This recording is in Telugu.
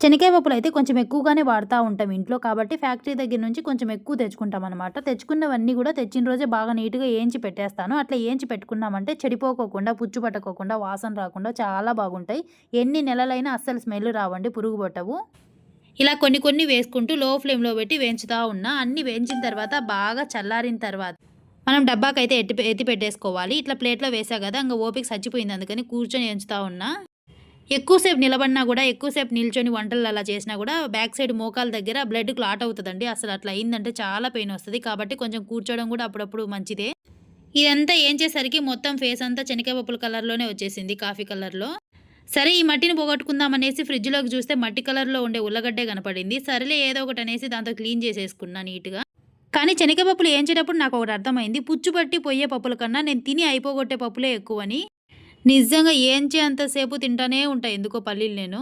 శనగకాయ పప్పులైతే కొంచెం ఎక్కువగానే వాడుతా ఉంటాం ఇంట్లో. కాబట్టి ఫ్యాక్టరీ దగ్గర నుంచి కొంచెం ఎక్కువ తెచ్చుకుంటామనమాట. తెచ్చుకున్నవన్నీ గూడా తెచ్చిన రోజే బాగా నీట్‌గా ఏంచి పెట్టేస్తాను. అట్లా ఏంచి పెట్టుకున్నామంటే చెడిపోకోకుండా, పుచ్చు పట్టకోకుండా, వాసన రాకుండా చాలా బాగుంటాయి. ఎన్ని నెలలైనా అస్సలు స్మెల్ రావండి, పురుగు పట్టవు. ఇలా కొన్ని కొన్ని వేసుకుంటూ లో ఫ్లేమ్‌లో పెట్టి వేయించుతా ఉన్నా. అన్నీ వేయించిన తర్వాత బాగా చల్లారిన తర్వాత మనం డబ్బాకైతే ఎత్తి పెట్టేసుకోవాలి. ఇట్లా ప్లేట్‌లో వేసా గదా! ఇంగ ఓపిక సచ్చిపోయింది. అందుకని కూర్చొని ఎంచుతా ఉన్నా. ఎక్కువ సేపు నిలబడినా గూడా, ఎక్కువ సేపు నిల్చొని వంటలు అలా చేసినా గూడా బ్యాక్ సైడ్ మోకాళ్ళ దగ్గర బ్లడ్ క్లాట్ అవుతదండి. అసలు అట్లా అయిందంటే చాలా పెయినొస్తది. కాబట్టి కొంచెం కూర్చోవడం గూడా అప్పుడప్పుడు మంచిదే. ఇదంతా ఏంచేసరికి మొత్తం ఫేస్ అంతా శనగకాయ పప్పుల కలర్‌లోనే వచ్చేసింది. కాఫీ కలర్‌లో. సరే ఈ మట్టిని పోగొట్టుకుందామనేసి ఫ్రిడ్జ్‌లోకి చూస్తే మట్టి కలర్‌లో ఉండే ఉల్లగడ్డే కనపడింది. సరేలే ఏదో ఒకటనేసి దాంతో క్లీన్ చేసేసుకున్నా నీట్‌గా. కానీ శనగకాయ పప్పులు ఏంచేటప్పుడు నాకొకటి అర్థమైంది. పుచ్చు పట్టి పొయ్యే పప్పుల కన్నా నేను తిని అయిపోగొట్టే పప్పులే ఎక్కువని. నిజంగా ఏంచేంత సేపు తింటానే ఉంటా ఎందుకో పల్లీలు నేను.